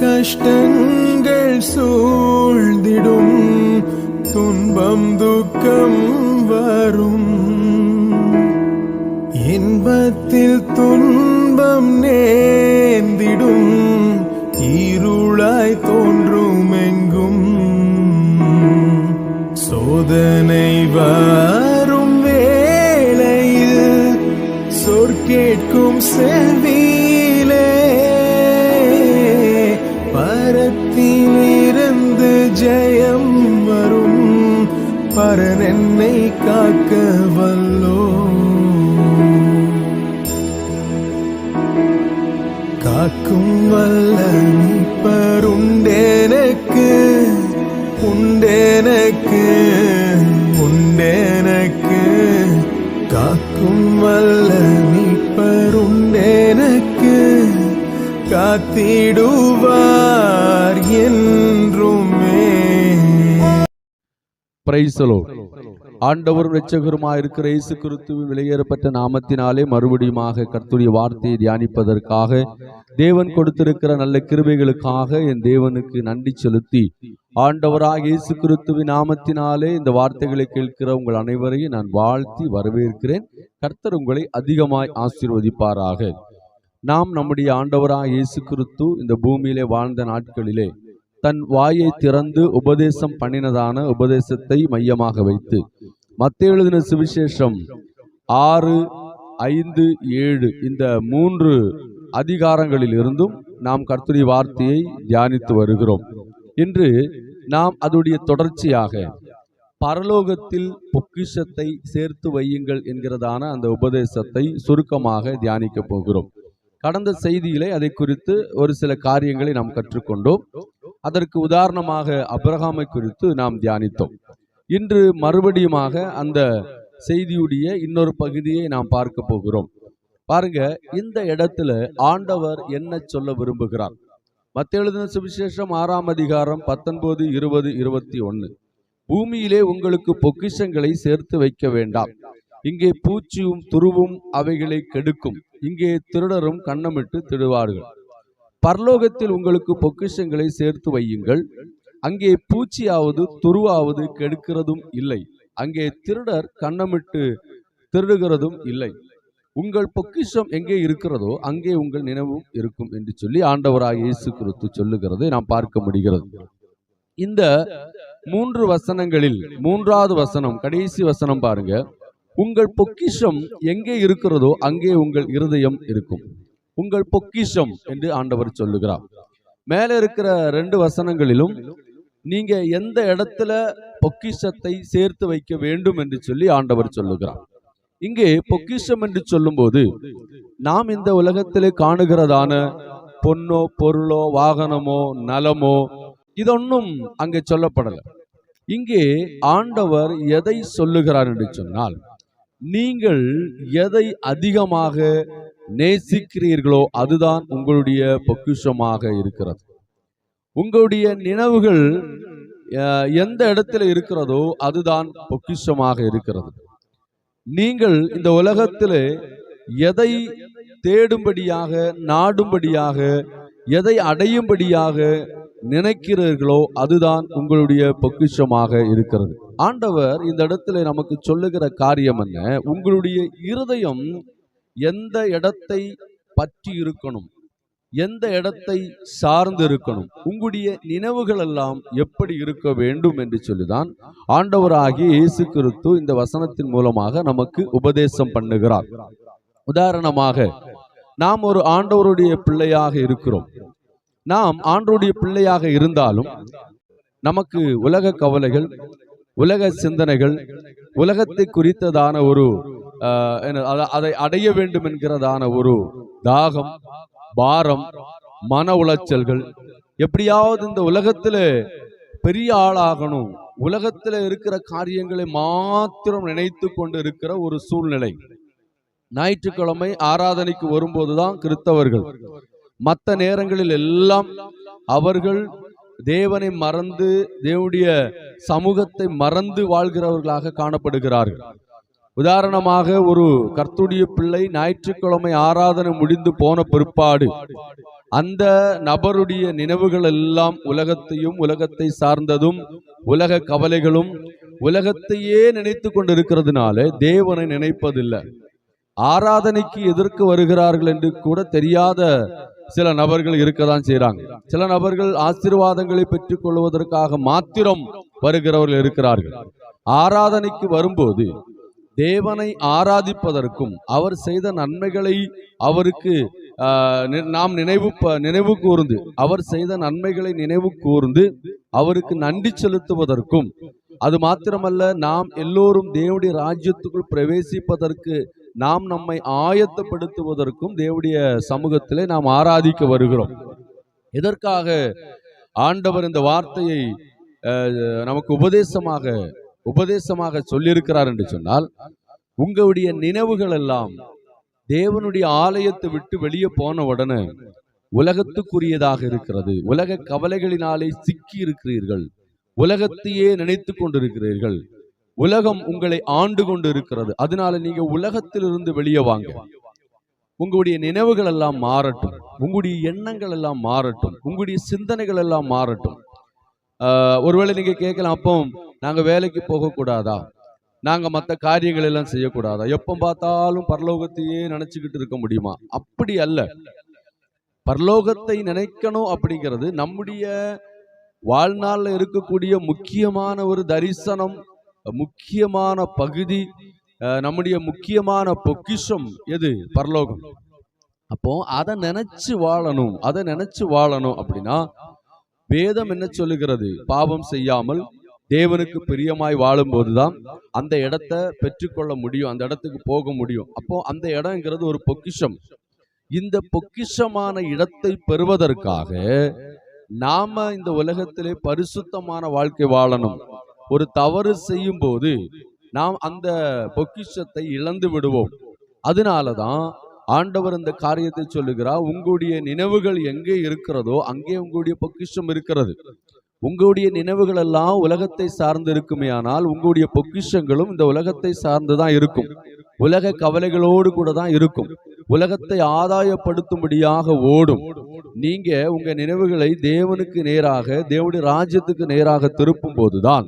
கஷ்டங்கள் சூழ்ந்திடும், துன்பம் துக்கம் வரும், இன்பத்தில் துன்பம் நேர்ந்திடும், இருளாய் தோன்றும் எங்கும். சோதனை வரும் வேளையில் சொற்கேட்கும் செல்வியிலே, பரத்திலிருந்து ஜெயம் வரும், பரன் என்னை காக்க வல்லோ. காக்கும் வல்ல மீட்பருண்டேனக்கு, உண்டேனக்கு, உண்டேனக்கு. காக்கும் வல்ல மீட்பருண்டேனக்கு, காத்திடுவார் என்றுமே. Praise the Lord. ஆண்டவரும் இரட்சகருமாய் இருக்கிற இயேசு கிறிஸ்துவின் விலையேறப்பட்ட நாமத்தினாலே மறுபடியுமாக கர்த்தருடைய வார்த்தையை தியானிப்பதற்காக தேவன் கொடுத்திருக்கிற நல்ல கிருபைகளுக்காக என் தேவனுக்கு நன்றி செலுத்தி, ஆண்டவராக இயேசு கிறிஸ்துவின் நாமத்தினாலே இந்த வார்த்தைகளை கேட்கிற உங்கள் அனைவரையும் நான் வாழ்த்தி வரவேற்கிறேன். கர்த்தர் உங்களை அதிகமாய் ஆசீர்வதிப்பாராக. நாம் நம்முடைய ஆண்டவராக இயேசு கிறிஸ்து இந்த பூமியிலே வாழ்ந்த நாட்களிலே தன் வாயை திறந்து உபதேசம் பண்ணினதான உபதேசத்தை மையமாக வைத்து மத்தேயு எழுதின சுவிசேஷம் 6, 5, 7 இந்த 3 அதிகாரங்களில் இருந்தும் நாம் கர்த்தருடைய வார்த்தையை தியானித்து வருகிறோம். இன்று நாம் அதோடைய தொடர்ச்சியாக பரலோகத்தில் பொக்கிஷத்தை சேர்த்து வையுங்கள் என்கிறதான அந்த உபதேசத்தை சுருக்கமாக தியானிக்க போகிறோம். கடந்த செய்தியிலே அதை குறித்து ஒரு சில காரியங்களை நாம் கற்றுக்கொண்டோம். அதற்கு உதாரணமாக அபிரகாமை குறித்து நாம் தியானித்தோம். இன்று மறுபடியுமாக அந்த செய்தியுடைய இன்னொரு பகுதியை நாம் பார்க்க போகிறோம். பாருங்க, இந்த இடத்துல ஆண்டவர் என்ன சொல்ல விரும்புகிறார்? மத்தேயு எழுதின சுவிசேஷம் 6ஆம் அதிகாரம் 19, 20, 21. பூமியிலே உங்களுக்கு பொக்கிஷங்களை சேர்த்து வைக்க வேண்டாம், இங்கே பூச்சியும் துருவும் அவைகளை கெடுக்கும், இங்கே திருடரும் கன்னமிட்டு திடுவார்கள். பரலோகத்தில் உங்களுக்கு பொக்கிஷங்களை சேர்த்து வையுங்கள், அங்கே பூச்சியாவது துருவாவது கெடுக்கிறதும் இல்லை, அங்கே திருடர் கன்னமிட்டு திருடுகிறதும் இல்லை. உங்கள் பொக்கிஷம் எங்கே இருக்கிறதோ அங்கே உங்கள் நினைவும் இருக்கும் என்று சொல்லி ஆண்டவராக இயேசு கிறிஸ்து சொல்லுகிறதை நாம் பார்க்க முடிகிறது. இந்த 3 வசனங்களில் 3வது வசனம், கடைசி வசனம் பாருங்க. உங்கள் பொக்கிஷம் எங்கே இருக்கிறதோ அங்கே உங்கள் இருதயம் இருக்கும். உங்கள் பொக்கிஷம் என்று ஆண்டவர் சொல்லுகிறார். மேல இருக்கிற 2 வசனங்களிலும் நீங்க எந்த இடத்துல பொக்கிஷத்தை சேர்த்து வைக்க வேண்டும் என்று சொல்லி ஆண்டவர் சொல்லுகிறார். இங்கே பொக்கிஷம் என்று சொல்லும்போது நாம் இந்த உலகத்திலே காணுகிறதான பொன்னோ பொருளோ வாகனமோ நலமோ இதொன்னும் அங்கே சொல்லப்படல. இங்கே ஆண்டவர் எதை சொல்லுகிறார் என்று சொன்னால், நீங்கள் எதை அதிகமாக நேசிக்கிறீர்களோ அதுதான் உங்களுடைய பொக்கிஷமாக இருக்கிறது. உங்களுடைய நினைவுகள் எந்த இடத்துல இருக்கிறதோ அதுதான் பொக்கிஷமாக இருக்கிறது. நீங்கள் இந்த உலகத்திலே எதை தேடும்படியாக, நாடும்படியாக, எதை அடையும்படியாக நினைக்கிறீர்களோ அதுதான் உங்களுடைய பொக்கிஷமாக இருக்கிறது. ஆண்டவர் இந்த இடத்துல நமக்கு சொல்லுகிற காரியம் என்ன? உங்களுடைய இருதயம் எந்த இடத்தை பற்றி இருக்கணும், எந்த இடத்தை சார்ந்து இருக்கணும், உங்களுடைய நினைவுகள் எல்லாம் எப்படி இருக்க வேண்டும் என்று சொல்லிதான் ஆண்டவராகிய இயேசு கிறிஸ்து இந்த வசனத்தின் மூலமாக நமக்கு உபதேசம் பண்ணுகிறார். உதாரணமாக, நாம் ஒரு ஆண்டவருடைய பிள்ளையாக இருக்கிறோம். நாம் ஆண்டவருடைய பிள்ளையாக இருந்தாலும் நமக்கு உலக கவலைகள், உலக சிந்தனைகள், உலகத்தை குறித்ததான ஒரு அதை அடைய வேண்டும் என்கிறதான ஒரு தாகம், பாரம், மன உளைச்சல்கள், எப்படியாவது இந்த உலகத்துல பெரிய ஆளாகணும், உலகத்துல இருக்கிற காரியங்களை மாத்திரம் நினைத்து கொண்டு இருக்கிற ஒரு சூழ்நிலை. ஞாயிற்றுக்கிழமை ஆராதனைக்கு வரும்போதுதான் கிறிஸ்தவர்கள், மற்ற நேரங்களில் எல்லாம் அவர்கள் தேவனை மறந்து, தேவனுடைய சமூகத்தை மறந்து வாழ்கிறவர்களாக காணப்படுகிறார்கள். உதாரணமாக ஒரு கர்த்தருடைய பிள்ளை ஞாயிற்றுக்கிழமை ஆராதனை முடிந்து போன பிற்பாடு அந்த நபருடைய நினைவுகள் எல்லாம் உலகத்தையும் உலகத்தை சார்ந்ததும் உலக கவலைகளும் உலகத்தையே நினைத்து கொண்டிருக்கிறதுனால தேவனை நினைப்பதில்லை. ஆராதனைக்கு எதற்கு வருகிறார்கள் என்று கூட தெரியாத சில நபர்கள் இருக்கதான் செய்றாங்க. சில நபர்கள் ஆசீர்வாதங்களை பெற்றுக் கொள்வதற்காக மாத்திரம் வருகிறவர்கள் இருக்கிறார்கள். ஆராதனைக்கு வரும்போது தேவனை ஆராதிப்பதற்கும் அவர் செய்த நன்மைகளை அவருக்கு நாம் நினைவு கூர்ந்து அவர் செய்த நன்மைகளை நினைவு கூர்ந்து அவருக்கு நன்றி செலுத்துவதற்கும், அது மாத்திரமல்ல நாம் எல்லோரும் தேவனுடைய ராஜ்யத்துக்குள் பிரவேசிப்பதற்கு நாம் நம்மை ஆயத்தப்படுத்துவதற்கும் தேவனுடைய சமூகத்திலே நாம் ஆராதிக்க வருகிறோம். எதற்காக ஆண்டவர் இந்த வார்த்தையை நமக்கு உபதேசமாக சொல்லியிருக்கிறார் என்று சொன்னால், உங்களுடைய நினைவுகள் எல்லாம் தேவனுடைய ஆலயத்தை விட்டு வெளியே போன உடனே உலகத்துக்குரியதாக இருக்கிறது. உலக கவலைகளினாலே சிக்கி இருக்கிறீர்கள், உலகத்தையே நினைத்து கொண்டிருக்கிறீர்கள், உலகம் உங்களை ஆண்டு கொண்டு இருக்கிறது. அதனால நீங்க உலகத்திலிருந்து வெளியே வாங்க. உங்களுடைய நினைவுகள் எல்லாம் மாறட்டும், உங்களுடைய எண்ணங்கள் எல்லாம் மாறட்டும், உங்களுடைய சிந்தனைகள் எல்லாம் மாறட்டும். ஒருவேளை நீங்க கேட்கலாம், அப்போ நாங்க வேலைக்கு போகக்கூடாதா, நாங்க மற்ற காரியங்கள் எல்லாம் செய்யக்கூடாதா, எப்ப பார்த்தாலும் பரலோகத்தையே நினைச்சுக்கிட்டு இருக்க முடியுமா? அப்படி அல்ல. பரலோகத்தை நினைக்கணும் அப்படிங்கிறது நம்முடைய வாழ்நாள்ல இருக்கக்கூடிய முக்கியமான ஒரு தரிசனம், முக்கியமான பகுதி, நம்முடைய முக்கியமான பொக்கிஷம் எது? பரலோகம். அப்போ அதை நினைச்சு வாழணும் அப்படின்னா வேதம் என்ன சொல்லுகிறது? பாவம் செய்யாமல் தேவனுக்கு பிரியமாய் வாழும் போதுதான் அந்த இடத்தை பெற்றுக்கொள்ள முடியும், அந்த இடத்துக்கு போக முடியும். அப்போ அந்த இடம்ங்கிறது ஒரு பொக்கிஷம். இந்த பொக்கிஷமான இடத்தை பெறுவதற்காக நாம இந்த உலகத்திலே பரிசுத்தமான வாழ்க்கை வாழணும். ஒரு தவறு செய்யும் போது நாம் அந்த பொக்கிஷத்தை இழந்து விடுவோம். அதனாலதான் ஆண்டவர் இந்த காரியத்தை சொல்லுகிறார், உங்களுடைய நினைவுகள் எங்கே இருக்கிறதோ அங்கே உங்களுடைய பொக்கிஷம் இருக்கிறது. உங்களுடைய நினைவுகள் எல்லாம் உலகத்தை சார்ந்து இருக்குமே, ஆனால் உங்களுடைய பொக்கிஷங்களும் இந்த உலகத்தை சார்ந்துதான் இருக்கும். உலக கவலைகளோடு கூட தான் இருக்கும். உலகத்தை ஆதாயப்படுத்தும்படியாக ஓடும். நீங்க உங்க நினைவுகளை தேவனுக்கு நேராக, தேவனுடைய ராஜ்யத்துக்கு நேராக திருப்பும் போதுதான்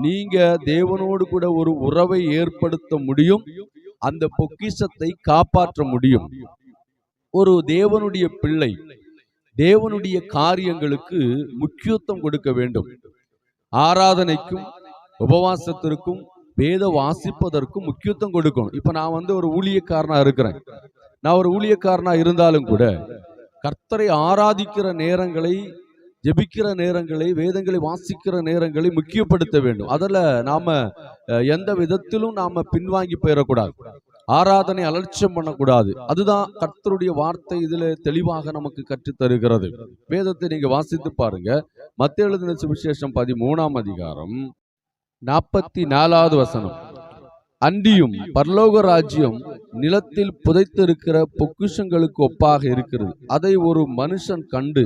நீங்க தேவனோடு கூட ஒரு உறவை ஏற்படுத்த முடியும், அந்த பொக்கிஷத்தை காப்பாற்ற முடியும். ஒரு தேவனுடைய பிள்ளை தேவனுடைய காரியங்களுக்கு முக்கியத்துவம் கொடுக்க வேண்டும். ஆராதனைக்கும் உபவாசத்திற்கும் வேத வாசிப்பதற்கும் முக்கியத்துவம் கொடுக்கணும். இப்ப நான் ஒரு ஊழியக்காரனா இருக்கிறேன். நான் ஒரு ஊழியக்காரனா இருந்தாலும் கூட கர்த்தரை ஆராதிக்கிற நேரங்களை, ஜெபிக்கிற நேரங்களை, வேதங்களை வாசிக்கிற நேரங்களை முக்கியப்படுத்த வேண்டும். அதில் நாம எந்த விதத்திலும் நாம பின்வாங்கி போயிடக்கூடாது. ஆராதனை அலட்சியம் பண்ணக்கூடாது. அதுதான் கர்த்தருடைய வார்த்தை இதுல தெளிவாக நமக்கு கற்றுத் தருகிறது. வேதத்தை நீங்க வாசித்து பாருங்க. மத்தேயு எழுதின சுவிசேஷம் 13ஆம் அதிகாரம் 44வது வசனம். அன்றியும் பரலோக ராஜ்யம் நிலத்தில் புதைத்திருக்கிற பொக்கிஷங்களுக்கு ஒப்பாக இருக்கிறது. அதை ஒரு மனுஷன் கண்டு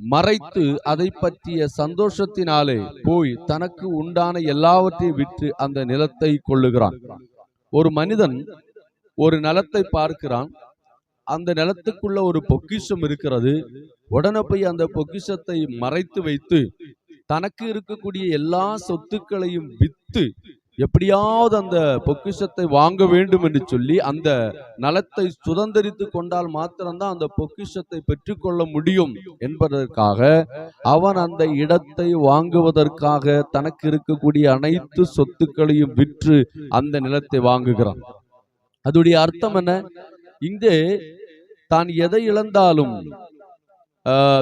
மறைத்து அதை பற்றிய சந்தோஷத்தினாலே போய் தனக்கு உண்டான எல்லாவற்றையும் விற்று அந்த நிலத்தை கொள்ளுகிறான். ஒரு மனிதன் ஒரு நிலத்தை பார்க்கிறான். அந்த நிலத்துக்குள்ள ஒரு பொக்கிஷம் இருக்கிறது. உடனே போய் அந்த பொக்கிஷத்தை மறைத்து வைத்து தனக்கு இருக்கக்கூடிய எல்லா சொத்துக்களையும் வித்து எப்படியாவது அந்த பொக்கிஷத்தை வாங்க வேண்டும் என்று சொல்லி அந்த நிலத்தை சுதந்திரித்து கொண்டால் மாத்திரம்தான் அந்த பொக்கிஷத்தை பெற்றுக்கொள்ள முடியும் என்பதற்காக அவன் அந்த இடத்தை வாங்குவதற்காக தனக்கு இருக்கக்கூடிய அனைத்து சொத்துக்களையும் விற்று அந்த நிலத்தை வாங்குகிறான். அதோடைய அர்த்தம் என்ன? இங்கே தான் எதை இழந்தாலும்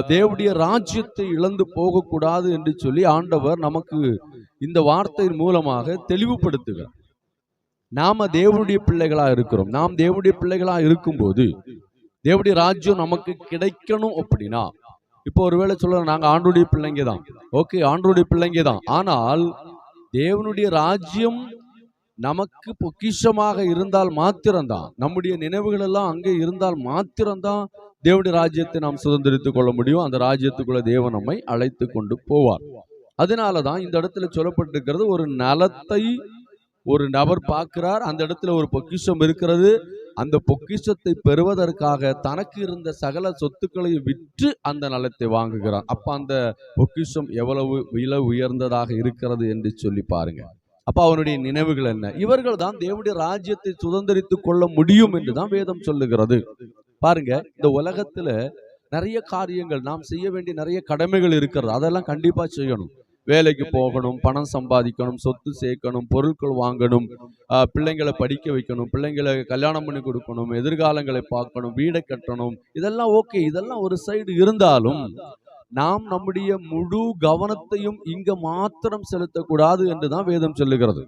தேவனுடைய ராஜ்யத்தை இழந்து போகக்கூடாது என்று சொல்லி ஆண்டவர் நமக்கு இந்த வார்த்தையின் மூலமாக தெளிவுபடுத்துகிறார். நாம தேவனுடைய பிள்ளைகளா இருக்கிறோம். நாம் தேவனுடைய பிள்ளைகளா இருக்கும்போது தேவனுடைய ராஜ்யம் நமக்கு கிடைக்கணும் அப்படின்னா, இப்போ ஒருவேளை சொல்ல நாங்க ஆண்டவருடைய பிள்ளைங்க தான், ஓகே, ஆண்டவருடைய பிள்ளைங்க தான். ஆனால் தேவனுடைய ராஜ்யம் நமக்கு பொக்கிஷமாக இருந்தால் மாத்திரம்தான், நம்முடைய நினைவுகள் எல்லாம் அங்கே இருந்தால் மாத்திரம்தான் தேவனுடைய ராஜ்யத்தை நாம் சுதந்திரித்துக் கொள்ள முடியும். அந்த ராஜ்யத்துக்குள்ள தேவன் நம்மை அழைத்து கொண்டு போவார். அதனாலதான் இந்த இடத்துல சொல்லப்பட்டிருக்கிறது, ஒரு நலத்தை ஒரு நபர் பார்க்கிறார், அந்த இடத்துல ஒரு பொக்கிஷம் இருக்கிறது. அந்த பொக்கிஷத்தை பெறுவதற்காக தனக்கு இருந்த சகல சொத்துக்களை விற்று அந்த நிலத்தை வாங்குகிறார். அப்ப அந்த பொக்கிஷம் எவ்வளவு விலை உயர்ந்ததாக இருக்கிறது என்று சொல்லி பாருங்க. அப்ப அவனுடைய நினைவுகள் என்ன? இவர்கள் தான் தேவனுடைய ராஜ்யத்தை சுதந்திரித்துக் கொள்ள முடியும் என்றுதான் வேதம் சொல்லுகிறது. பாருங்க, இந்த உலகத்துல நிறைய காரியங்கள் நாம் செய்ய வேண்டிய நிறைய கடமைகள் இருக்கிறது. அதெல்லாம் கண்டிப்பா செய்யணும். வேலைக்கு போகணும், பணம் சம்பாதிக்கணும், சொத்து சேர்க்கணும், பொருட்கள் வாங்கணும், பிள்ளைங்களை படிக்க வைக்கணும், பிள்ளைங்களை கல்யாணம் பண்ணி கொடுக்கணும், எதிர்காலங்களை பார்க்கணும், வீடை கட்டணும். இதெல்லாம் ஓகே, இதெல்லாம் ஒரு சைடு இருந்தாலும் நாம் நம்முடைய முழு கவனத்தையும் இங்க மாத்திரம் செலுத்தக்கூடாது என்றுதான் வேதம் சொல்லுகிறது.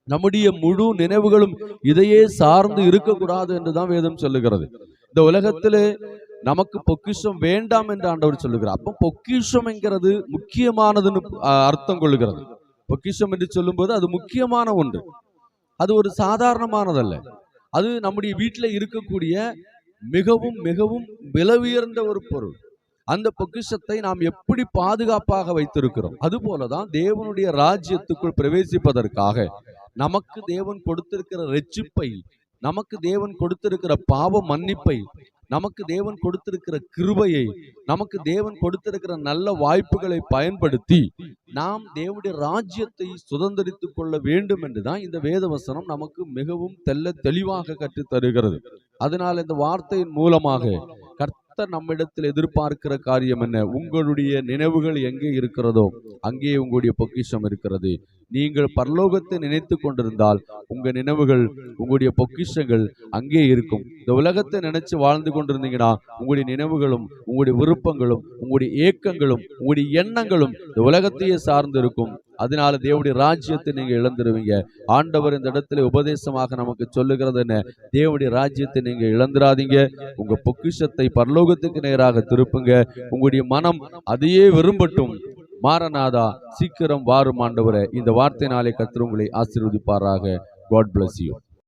நம்முடைய முழு நினைவுகளும் இதையே சார்ந்து இருக்கக்கூடாது என்றுதான் வேதம் சொல்லுகிறது. இந்த உலகத்திலே நமக்கு பொக்கிஷம் வேண்டாம் என்று ஆண்டவர் சொல்லுகிறார். அப்போ பொக்கிஷம் என்கிறது முக்கியமானதுன்னு அர்த்தம் கொள்ளுகிறது. பொக்கிஷம் என்று சொல்லும்போது அது முக்கியமான ஒன்று, அது ஒரு சாதாரணமானதல்ல. அது நம்முடைய வீட்டில் இருக்கக்கூடிய மிகவும் மிகவும் விலை உயர்ந்த ஒரு பொருள். அந்த பொக்கிஷத்தை நாம் எப்படி பாதுகாப்பாக வைத்திருக்கிறோம். அது போலதான் தேவனுடைய ராஜ்யத்துக்குள் பிரவேசிப்பதற்காக நமக்கு தேவன் கொடுத்திருக்கிற ரட்சிப்பை, நமக்கு தேவன் கொடுத்திருக்கிற பாவ மன்னிப்பை, நமக்கு தேவன் கொடுத்திருக்கிற கிருபையை, நமக்கு தேவன் கொடுத்திருக்கிற நல்ல வாய்ப்புகளை பயன்படுத்தி நாம் தேவனுடைய ராஜ்யத்தை சுதந்திரித்துக் கொள்ள வேண்டும் என்றுதான் இந்த வேதவசனம் நமக்கு மிகவும் தெளிவாக கற்றுத் தருகிறது. அதனால் இந்த வார்த்தையின் மூலமாக கர்த்தர் நம்மிடத்தில் எதிர்பார்க்கிற காரியம் என்ன? உங்களுடைய நினைவுகள் எங்கே இருக்கிறதோ அங்கே உங்களுடைய பொக்கிஷம் இருக்கிறது. நீங்கள் பரலோகத்தை நினைத்து கொண்டிருந்தால் உங்க நினைவுகள், உங்களுடைய பொக்கிஷங்கள் அங்கே இருக்கும். இந்த உலகத்தை நினைச்சு வாழ்ந்து கொண்டிருந்தீங்கன்னா உங்களுடைய நினைவுகளும், உங்களுடைய விருப்பங்களும், உங்களுடைய ஏக்கங்களும், உங்களுடைய எண்ணங்களும் இந்த உலகத்தையே சார்ந்து இருக்கும். அதனால தேவனுடைய ராஜ்யத்தை நீங்க இழந்துருவீங்க. ஆண்டவர் இந்த இடத்துல உபதேசமாக நமக்கு சொல்லுகிறது என்ன? தேவனுடைய ராஜ்யத்தை நீங்க இழந்துராதீங்க. உங்க பொக்கிஷத்தை பரலோகத்துக்கு நேராக திருப்புங்க. உங்களுடைய மனம் அதையே விரும்பட்டும். மாரநாதா, சீக்கிரம் வாரும் ஆண்டவரே. இந்த வார்த்தையினாலே கர்த்தர் உங்களை ஆசீர்வதிப்பாராக. God bless you.